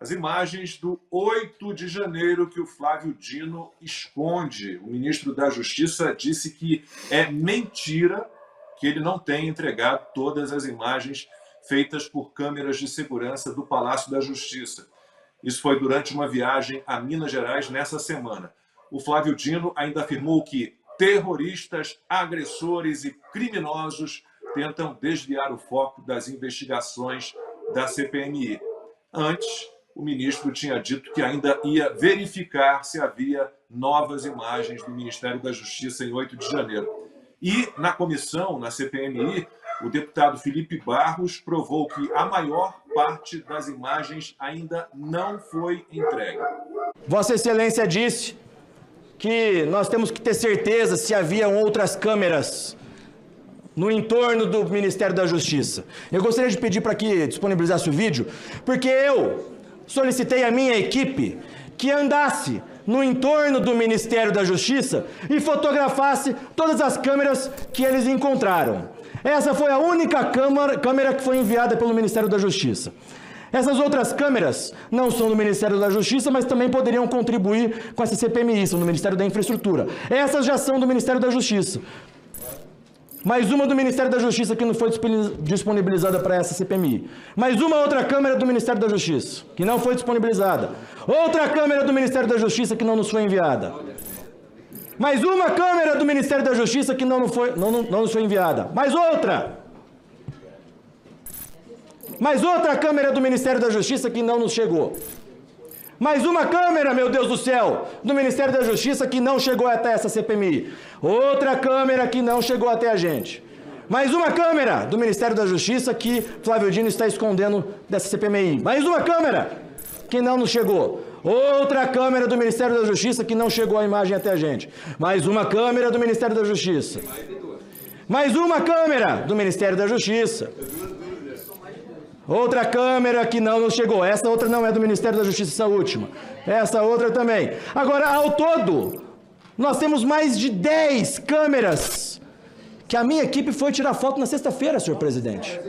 As imagens do 8 de janeiro que o Flávio Dino esconde. O ministro da Justiça disse que é mentira que ele não tenha entregado todas as imagens feitas por câmeras de segurança do Palácio da Justiça. Isso foi durante uma viagem a Minas Gerais nessa semana. O Flávio Dino ainda afirmou que terroristas, agressores e criminosos tentam desviar o foco das investigações da CPMI. Antes, o ministro tinha dito que ainda ia verificar se havia novas imagens do Ministério da Justiça em 8 de janeiro. E, na comissão, na CPMI, o deputado Felipe Barros provou que a maior parte das imagens ainda não foi entregue. Vossa Excelência disse que nós temos que ter certeza se haviam outras câmeras no entorno do Ministério da Justiça. Eu gostaria de pedir para que disponibilizasse o vídeo, porque eu solicitei à minha equipe que andasse no entorno do Ministério da Justiça e fotografasse todas as câmeras que eles encontraram. Essa foi a única câmera que foi enviada pelo Ministério da Justiça. Essas outras câmeras não são do Ministério da Justiça, mas também poderiam contribuir com essa CPMI, são do Ministério da Infraestrutura. Essas já são do Ministério da Justiça. Mais uma do Ministério da Justiça que não foi disponibilizada para essa CPMI. Mais uma outra câmera do Ministério da Justiça, que não foi disponibilizada. Outra câmera do Ministério da Justiça que não nos foi enviada. Mais uma câmera do Ministério da Justiça que não nos foi enviada. Mais outra. Mais outra câmera do Ministério da Justiça que não nos chegou. Mais uma câmera, meu Deus do céu, do Ministério da Justiça que não chegou até essa CPMI. Outra câmera que não chegou até a gente. Mais uma câmera do Ministério da Justiça que Flávio Dino está escondendo dessa CPMI. Mais uma câmera que não nos chegou. Outra câmera do Ministério da Justiça que não chegou a imagem até a gente. Mais uma câmera do Ministério da Justiça. Mais uma câmera do Ministério da Justiça. Outra câmera que não nos chegou. Essa outra não é do Ministério da Justiça, essa última. Essa outra também. Agora, ao todo, nós temos mais de 10 câmeras que a minha equipe foi tirar foto na sexta-feira, senhor presidente.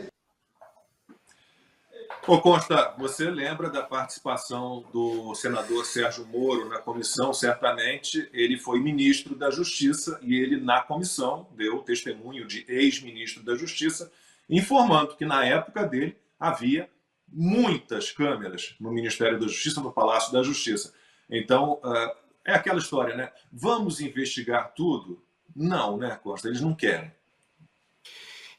Ô Costa, você lembra da participação do senador Sérgio Moro na comissão? Certamente ele foi ministro da Justiça e ele, na comissão, deu testemunho de ex-ministro da Justiça, informando que, na época dele, havia muitas câmeras no Ministério da Justiça, no Palácio da Justiça. Então, é aquela história, né? Vamos investigar tudo? Não, né, Costa? Eles não querem.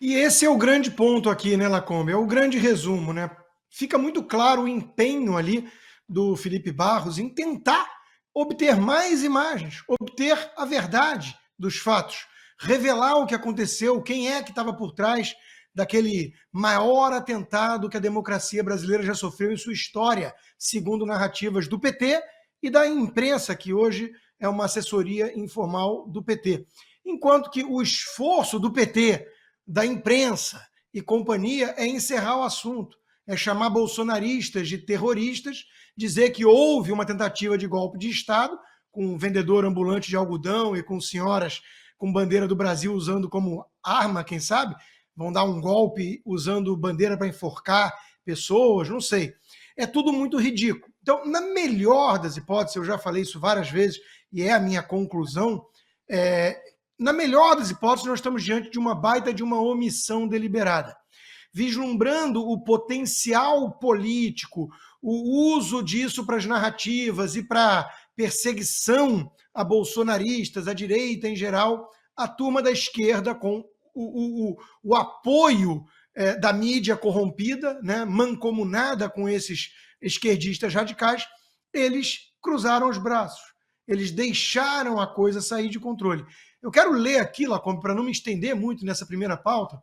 E esse é o grande ponto aqui, né, Lacombe? É o grande resumo, né? Fica muito claro o empenho ali do Felipe Barros em tentar obter mais imagens, obter a verdade dos fatos, revelar o que aconteceu, quem é que estava por trás daquele maior atentado que a democracia brasileira já sofreu em sua história, segundo narrativas do PT e da imprensa, que hoje é uma assessoria informal do PT. Enquanto que o esforço do PT, da imprensa e companhia é encerrar o assunto, é chamar bolsonaristas de terroristas, dizer que houve uma tentativa de golpe de Estado, com um vendedor ambulante de algodão e com senhoras com bandeira do Brasil usando como arma, quem sabe, vão dar um golpe usando bandeira para enforcar pessoas, não sei. É tudo muito ridículo. Então, na melhor das hipóteses, eu já falei isso várias vezes e é a minha conclusão, na melhor das hipóteses, nós estamos diante de uma baita de uma omissão deliberada, vislumbrando o potencial político, o uso disso para as narrativas e para perseguição a bolsonaristas, a direita em geral, a turma da esquerda com o apoio da mídia corrompida, né, mancomunada com esses esquerdistas radicais, eles cruzaram os braços, eles deixaram a coisa sair de controle. Eu quero ler aqui, Lacombe, para não me estender muito nessa primeira pauta,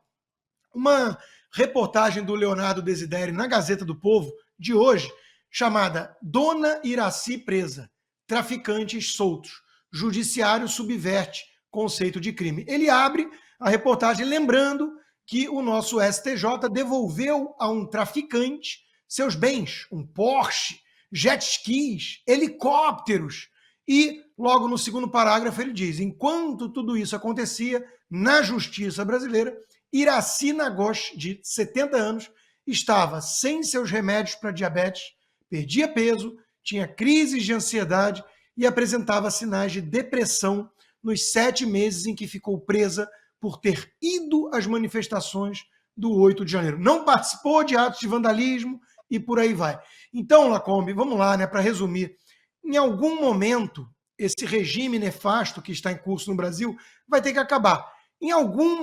uma reportagem do Leonardo Desideri na Gazeta do Povo, de hoje, chamada Dona Iraci presa, traficantes soltos, judiciário subverte conceito de crime. Ele abre a reportagem lembrando que o nosso STJ devolveu a um traficante seus bens, um Porsche, jet skis, helicópteros. E logo no segundo parágrafo ele diz: enquanto tudo isso acontecia na justiça brasileira, Iraci Nagosh, de 70 anos, estava sem seus remédios para diabetes, perdia peso, tinha crises de ansiedade e apresentava sinais de depressão nos 7 meses em que ficou presa por ter ido às manifestações do 8 de janeiro. Não participou de atos de vandalismo e por aí vai. Então, Lacombe, vamos lá, né, para resumir. Em algum momento, esse regime nefasto que está em curso no Brasil vai ter que acabar. Em algum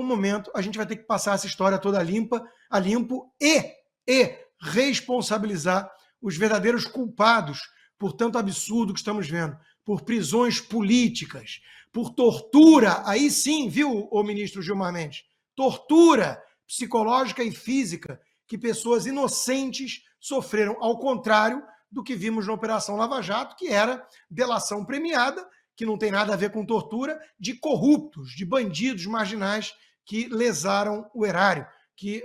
momento, a gente vai ter que passar essa história toda a limpo e responsabilizar os verdadeiros culpados por tanto absurdo que estamos vendo, por prisões políticas, por tortura, aí sim, viu, o ministro Gilmar Mendes? Tortura psicológica e física que pessoas inocentes sofreram, ao contrário do que vimos na Operação Lava Jato, que era delação premiada, que não tem nada a ver com tortura, de corruptos, de bandidos marginais que lesaram o erário, que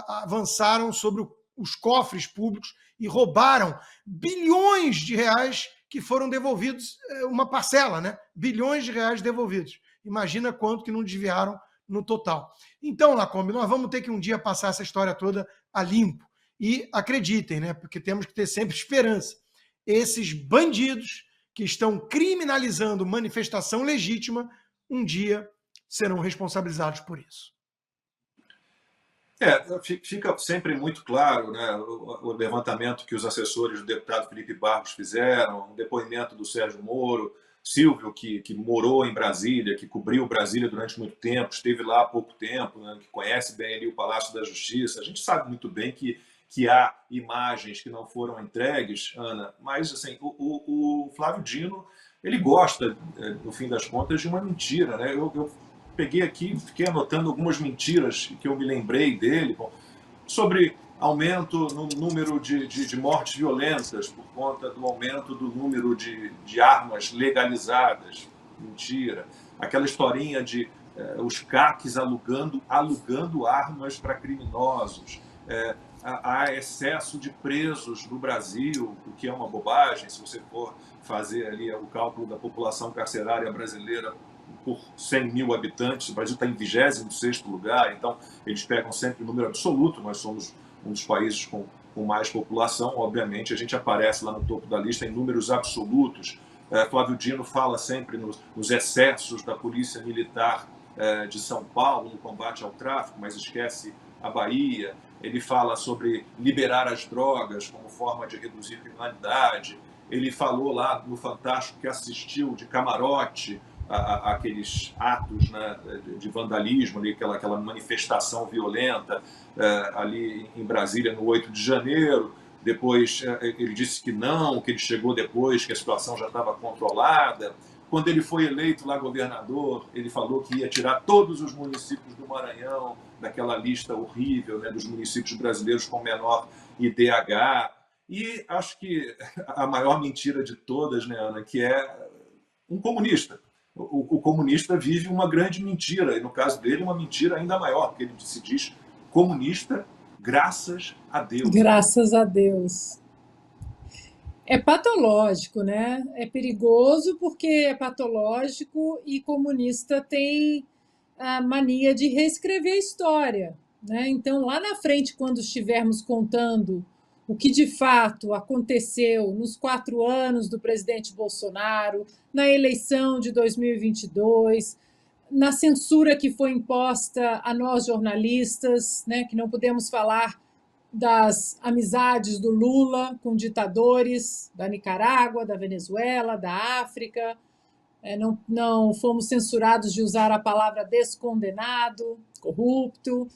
avançaram sobre os cofres públicos e roubaram bilhões de reais que foram devolvidos, uma parcela, né? Bilhões de reais devolvidos. Imagina quanto que não desviaram no total. Então, Lacombe, nós vamos ter que um dia passar essa história toda a limpo. E acreditem, né? Porque temos que ter sempre esperança. Esses bandidos que estão criminalizando manifestação legítima, um dia serão responsabilizados por isso. Fica sempre muito claro, né, o levantamento que os assessores do deputado Felipe Barros fizeram, o depoimento do Sérgio Moro, Silvio, que morou em Brasília, que cobriu Brasília durante muito tempo, esteve lá há pouco tempo, né, que conhece bem ali o Palácio da Justiça. A gente sabe muito bem que há imagens que não foram entregues, Ana, mas assim, o Flávio Dino, ele gosta, no fim das contas, de uma mentira, né? Eu peguei aqui, fiquei anotando algumas mentiras que eu me lembrei dele, sobre aumento no número de mortes violentas por conta do aumento do número de armas legalizadas. Mentira. Aquela historinha de os CACs alugando armas para criminosos. Há excesso de presos no Brasil, o que é uma bobagem, se você for fazer ali o cálculo da população carcerária brasileira por 100 mil habitantes, o Brasil está em 26º lugar, então eles pegam sempre o número absoluto, nós somos um dos países com mais população, obviamente a gente aparece lá no topo da lista em números absolutos. Flávio Dino fala sempre nos excessos da Polícia Militar de São Paulo no combate ao tráfico, mas esquece a Bahia. Ele fala sobre liberar as drogas como forma de reduzir a criminalidade. Ele falou lá no Fantástico que assistiu de camarote aqueles atos, né, de vandalismo, ali, aquela manifestação violenta ali em Brasília no 8 de janeiro. Depois ele disse que não, que ele chegou depois, que a situação já estava controlada. Quando ele foi eleito lá governador, ele falou que ia tirar todos os municípios do Maranhão daquela lista horrível, né, dos municípios brasileiros com menor IDH. E acho que a maior mentira de todas, né, Ana, que é um comunista. O comunista vive uma grande mentira, e no caso dele uma mentira ainda maior, porque ele se diz comunista graças a Deus. Graças a Deus. É patológico, né? É perigoso porque é patológico e comunista tem a mania de reescrever a história, né? Então, lá na frente, quando estivermos contando o que de fato aconteceu nos 4 anos do presidente Bolsonaro, na eleição de 2022, na censura que foi imposta a nós jornalistas, né, que não podemos falar das amizades do Lula com ditadores da Nicarágua, da Venezuela, da África. Não fomos censurados de usar a palavra descondenado, corrupto.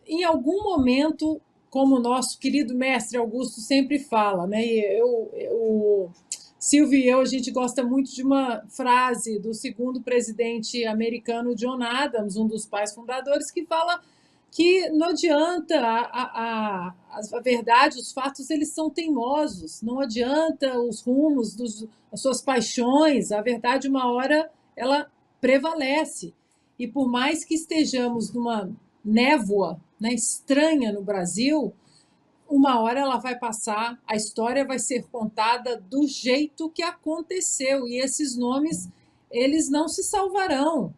Em algum momento, como o nosso querido mestre Augusto sempre fala, né? Silvio e eu, a gente gosta muito de uma frase do segundo presidente americano, John Adams, um dos pais fundadores, que fala que não adianta, a verdade, os fatos, eles são teimosos, não adianta os rumos, as suas paixões, a verdade, uma hora, ela prevalece. E por mais que estejamos numa névoa, né, estranha no Brasil, uma hora ela vai passar, a história vai ser contada do jeito que aconteceu, e esses nomes, eles não se salvarão.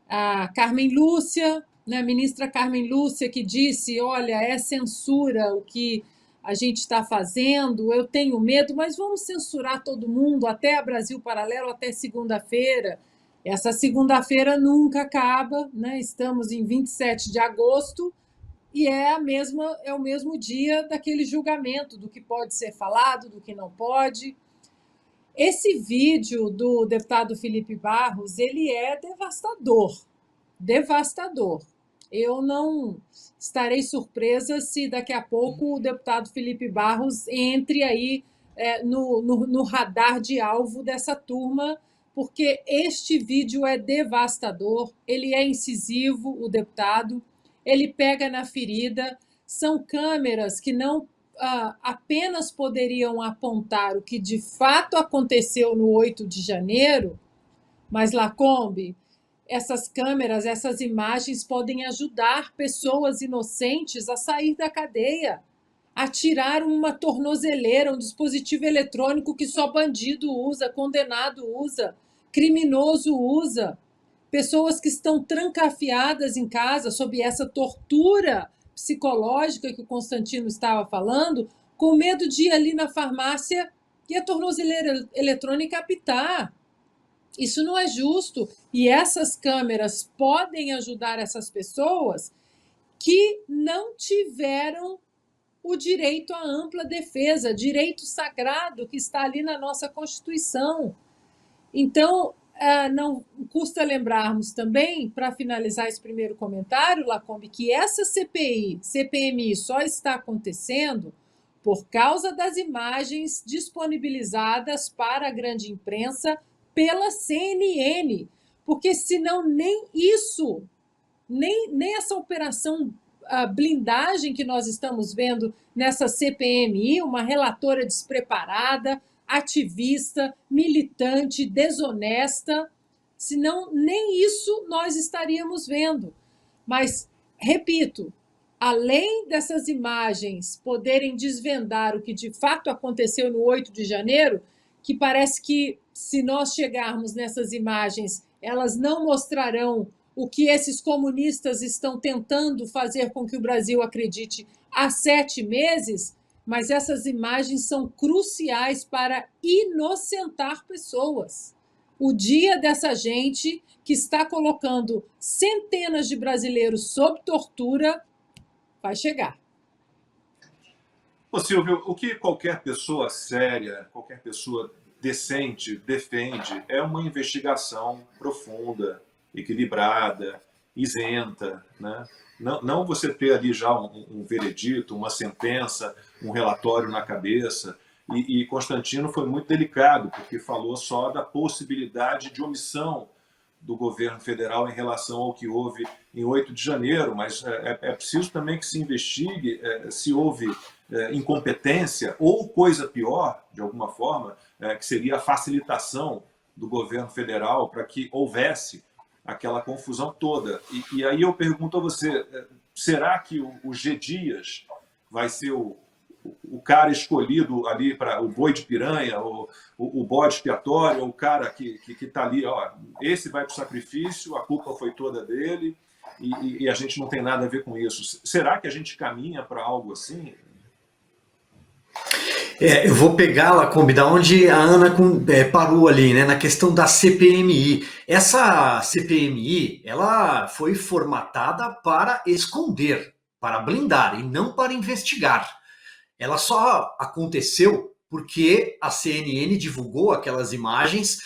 A Carmen Lúcia, né, a ministra Carmen Lúcia, que disse, olha, é censura o que a gente está fazendo, eu tenho medo, mas vamos censurar todo mundo até a Brasil Paralelo, até segunda-feira. Essa segunda-feira nunca acaba, né? Estamos em 27 de agosto e é o mesmo dia daquele julgamento do que pode ser falado, do que não pode. Esse vídeo do deputado Felipe Barros, ele é devastador, devastador. Eu não estarei surpresa se daqui a pouco o deputado Felipe Barros entre aí no radar de alvo dessa turma, porque este vídeo é devastador, ele é incisivo, o deputado, ele pega na ferida, são câmeras que não apenas poderiam apontar o que de fato aconteceu no 8 de janeiro, mas, Lacombe, essas câmeras, essas imagens podem ajudar pessoas inocentes a sair da cadeia, a tirar uma tornozeleira, um dispositivo eletrônico que só bandido usa, condenado usa, criminoso usa, pessoas que estão trancafiadas em casa sob essa tortura psicológica que o Constantino estava falando, com medo de ir ali na farmácia e a tornozeleira eletrônica apitar. Isso não é justo. E essas câmeras podem ajudar essas pessoas que não tiveram o direito à ampla defesa, direito sagrado que está ali na nossa Constituição. Então, não custa lembrarmos também, para finalizar esse primeiro comentário, Lacombe, que essa CPMI só está acontecendo por causa das imagens disponibilizadas para a grande imprensa pela CNN, porque senão nem isso, nem essa operação blindagem que nós estamos vendo nessa CPMI, uma relatora despreparada, ativista, militante, desonesta, senão nem isso nós estaríamos vendo. Mas, repito, além dessas imagens poderem desvendar o que de fato aconteceu no 8 de janeiro, que parece que, se nós chegarmos nessas imagens, elas não mostrarão o que esses comunistas estão tentando fazer com que o Brasil acredite há 7 meses, mas essas imagens são cruciais para inocentar pessoas. O dia dessa gente que está colocando centenas de brasileiros sob tortura vai chegar. Ô Silvio, o que qualquer pessoa séria, qualquer pessoa decente defende é uma investigação profunda, equilibrada, isenta, né? Não você ter ali já um veredito, uma sentença, um relatório na cabeça. E Constantino foi muito delicado, porque falou só da possibilidade de omissão do governo federal em relação ao que houve em 8 de janeiro, mas é preciso também que se investigue se houve incompetência ou coisa pior, de alguma forma, que seria a facilitação do governo federal para que houvesse aquela confusão toda. E aí eu pergunto a você, será que o G. Dias vai ser o cara escolhido ali para o boi de piranha, o bode expiatório, o cara que está ali, ó, esse vai para o sacrifício, a culpa foi toda dele e a gente não tem nada a ver com isso. Será que a gente caminha para algo assim? Eu vou pegar, Lacombe, da onde a Ana parou ali, né, na questão da CPMI. Essa CPMI, ela foi formatada para esconder, para blindar e não para investigar. Ela só aconteceu porque a CNN divulgou aquelas imagens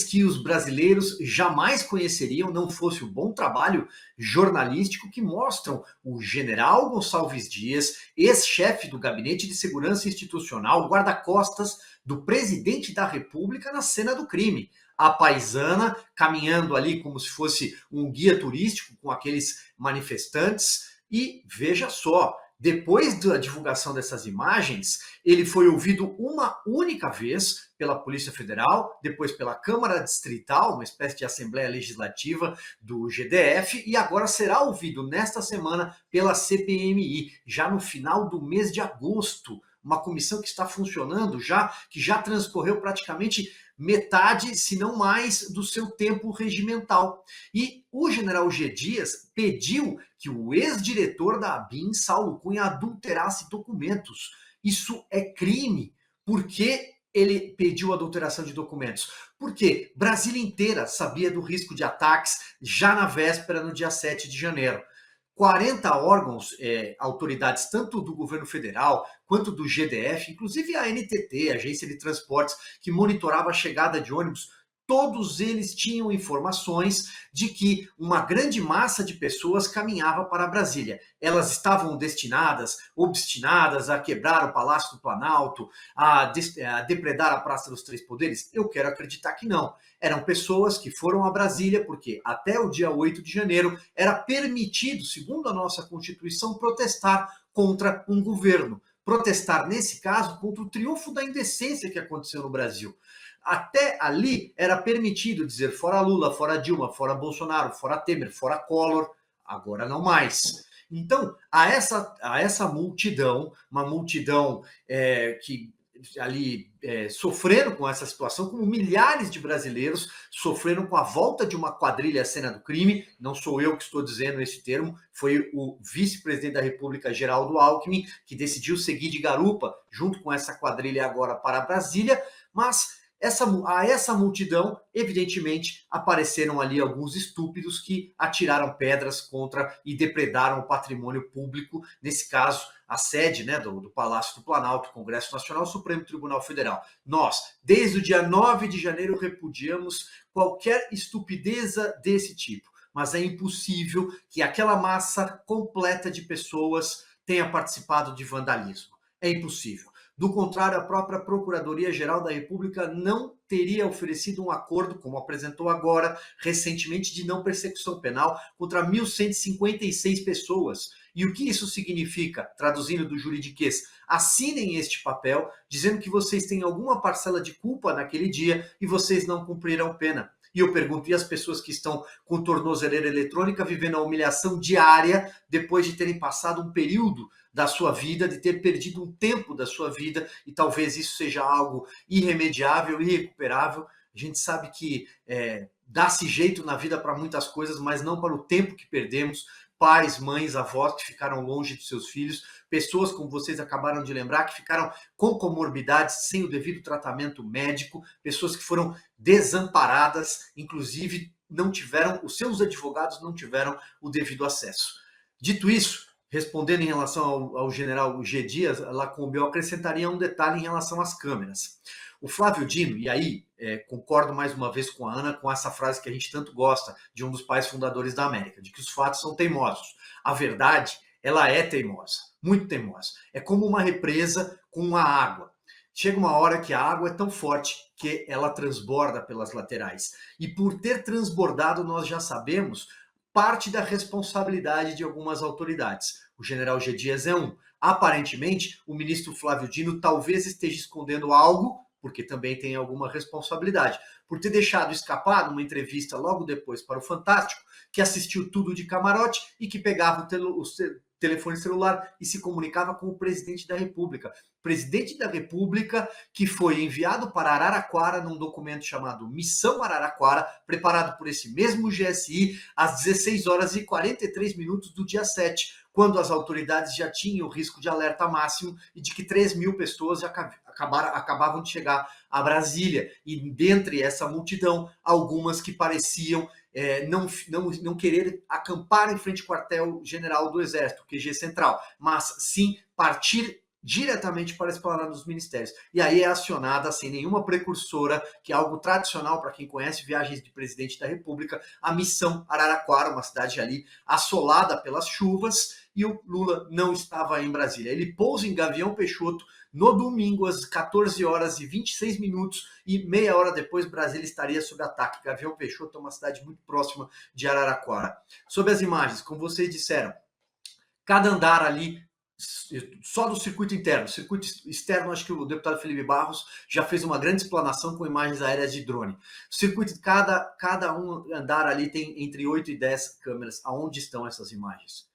que os brasileiros jamais conheceriam, não fosse o bom trabalho jornalístico que mostram o general Gonçalves Dias, ex-chefe do Gabinete de Segurança Institucional, guarda-costas do presidente da República na cena do crime. A paisana caminhando ali como se fosse um guia turístico com aqueles manifestantes. E veja só, depois da divulgação dessas imagens, ele foi ouvido uma única vez pela Polícia Federal, depois pela Câmara Distrital, uma espécie de Assembleia Legislativa do GDF, e agora será ouvido nesta semana pela CPMI, já no final do mês de agosto. uma comissão que está funcionando que já transcorreu praticamente metade, se não mais, do seu tempo regimental. E o general G. Dias pediu que o ex-diretor da ABIN, Saulo Cunha, adulterasse documentos. Isso é crime. Por que ele pediu adulteração de documentos? Porque Brasília inteira sabia do risco de ataques já na véspera, no dia 7 de janeiro. 40 órgãos, autoridades tanto do governo federal quanto do GDF, inclusive a NTT, Agência de Transportes, que monitorava a chegada de ônibus, todos eles tinham informações de que uma grande massa de pessoas caminhava para Brasília. Elas estavam obstinadas a quebrar o Palácio do Planalto, a depredar a Praça dos Três Poderes? Eu quero acreditar que não. Eram pessoas que foram a Brasília porque até o dia 8 de janeiro era permitido, segundo a nossa Constituição, protestar contra um governo. Protestar, nesse caso, contra o triunfo da indecência que aconteceu no Brasil. Até ali era permitido dizer fora Lula, fora Dilma, fora Bolsonaro, fora Temer, fora Collor, agora não mais. Então, a essa multidão, uma multidão que ali sofreram com essa situação, como milhares de brasileiros sofreram com a volta de uma quadrilha à cena do crime. Não sou eu que estou dizendo esse termo, foi o vice-presidente da República, Geraldo Alckmin, que decidiu seguir de garupa junto com essa quadrilha agora para Brasília, mas a essa multidão, evidentemente, apareceram ali alguns estúpidos que atiraram pedras contra e depredaram o patrimônio público, nesse caso, a sede, né, do Palácio do Planalto, Congresso Nacional, Supremo Tribunal Federal. Nós, desde o dia 9 de janeiro, repudiamos qualquer estupideza desse tipo, mas é impossível que aquela massa completa de pessoas tenha participado de vandalismo. É impossível. Do contrário, a própria Procuradoria-Geral da República não teria oferecido um acordo, como apresentou agora, recentemente, de não persecução penal contra 1.156 pessoas. E o que isso significa? Traduzindo do juridiquês, assinem este papel dizendo que vocês têm alguma parcela de culpa naquele dia e vocês não cumpriram pena. E eu pergunto, e as pessoas que estão com tornozeleira eletrônica vivendo a humilhação diária depois de terem passado um período da sua vida, de ter perdido um tempo da sua vida, e talvez isso seja algo irremediável, irrecuperável. A gente sabe que dá-se jeito na vida para muitas coisas, mas não para o tempo que perdemos. Pais, mães, avós que ficaram longe dos seus filhos, pessoas, como vocês acabaram de lembrar, que ficaram com comorbidades sem o devido tratamento médico, pessoas que foram desamparadas, inclusive os seus advogados não tiveram o devido acesso. Dito isso, respondendo em relação ao general G. Dias, Lacombe, eu acrescentaria um detalhe em relação às câmeras. O Flávio Dino, e aí concordo mais uma vez com a Ana, com essa frase que a gente tanto gosta, de um dos pais fundadores da América, de que os fatos são teimosos. A verdade, ela é teimosa, muito teimosa. É como uma represa com uma água. Chega uma hora que a água é tão forte que ela transborda pelas laterais. E por ter transbordado, nós já sabemos parte da responsabilidade de algumas autoridades. O general G. Dias é um. Aparentemente, o ministro Flávio Dino talvez esteja escondendo algo, porque também tem alguma responsabilidade, por ter deixado escapar numa entrevista logo depois para o Fantástico, que assistiu tudo de camarote e que pegava o telefone celular e se comunicava com o presidente da República. Presidente da República que foi enviado para Araraquara num documento chamado Missão Araraquara, preparado por esse mesmo GSI, às 16 horas e 43 minutos do dia 7, quando as autoridades já tinham o risco de alerta máximo e de que 3.000 pessoas já acabavam de chegar a Brasília. E dentre essa multidão, algumas que pareciam não querer acampar em frente ao quartel-general do Exército, QG Central, mas sim partir diretamente para a esplanada dos ministérios. E aí é acionada, sem nenhuma precursora, que é algo tradicional para quem conhece viagens de presidente da República, a Missão Araraquara, uma cidade ali assolada pelas chuvas, e o Lula não estava em Brasília. Ele pousa em Gavião Peixoto no domingo, às 14 horas e 26 minutos, e meia hora depois Brasília estaria sob ataque. Gavião Peixoto é uma cidade muito próxima de Araraquara. Sobre as imagens, como vocês disseram, cada andar ali, só do circuito interno. Circuito externo, acho que o deputado Felipe Barros já fez uma grande explanação com imagens aéreas de drone. Circuito, cada um andar ali tem entre 8 e 10 câmeras. Aonde estão essas imagens?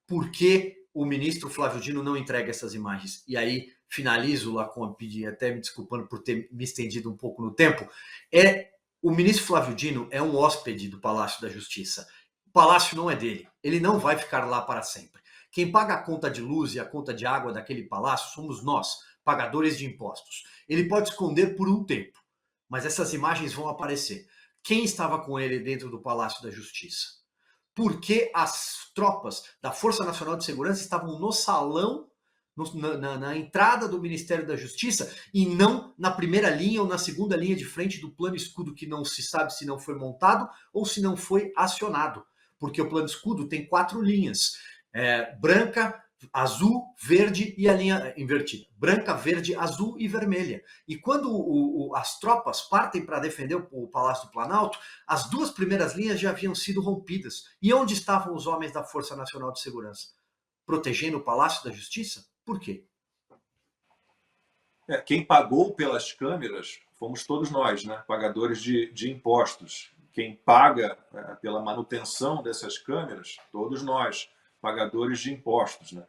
Por que o ministro Flávio Dino não entrega essas imagens? E aí finalizo lá com a pedir, até me desculpando por ter me estendido um pouco no tempo, é o ministro Flávio Dino é um hóspede do Palácio da Justiça. O palácio não é dele, ele não vai ficar lá para sempre. Quem paga a conta de luz e a conta de água daquele palácio somos nós, pagadores de impostos. Ele pode esconder por um tempo, mas essas imagens vão aparecer. Quem estava com ele dentro do Palácio da Justiça? Porque as tropas da Força Nacional de Segurança estavam no salão, na entrada do Ministério da Justiça, e não na primeira linha ou na segunda linha de frente do plano escudo, que não se sabe se não foi montado ou se não foi acionado. Porque o plano escudo tem 4 linhas. Branca, azul, verde e a linha invertida. Branca, verde, azul e vermelha. E quando as tropas partem para defender o Palácio do Planalto, as 2 primeiras linhas já haviam sido rompidas. E onde estavam os homens da Força Nacional de Segurança? Protegendo o Palácio da Justiça? Por quê? Quem pagou pelas câmeras fomos todos nós, né? Pagadores de impostos. Quem paga pela manutenção dessas câmeras, todos nós, pagadores de impostos, né?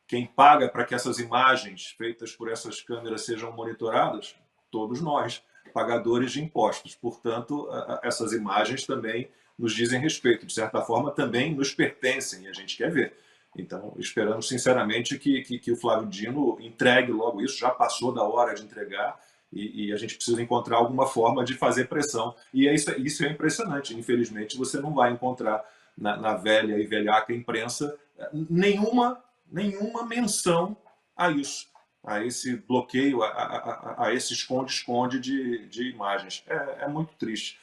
Quem paga para que essas imagens feitas por essas câmeras sejam monitoradas, todos nós, pagadores de impostos. Portanto, essas imagens também nos dizem respeito, de certa forma também nos pertencem e a gente quer ver. Então, esperamos sinceramente que o Flávio Dino entregue logo isso, já passou da hora de entregar, e a gente precisa encontrar alguma forma de fazer pressão. E isso é impressionante. Infelizmente, você não vai encontrar na velha e velhaca imprensa nenhuma menção a isso, a esse bloqueio, a esse esconde-esconde de imagens. É muito triste.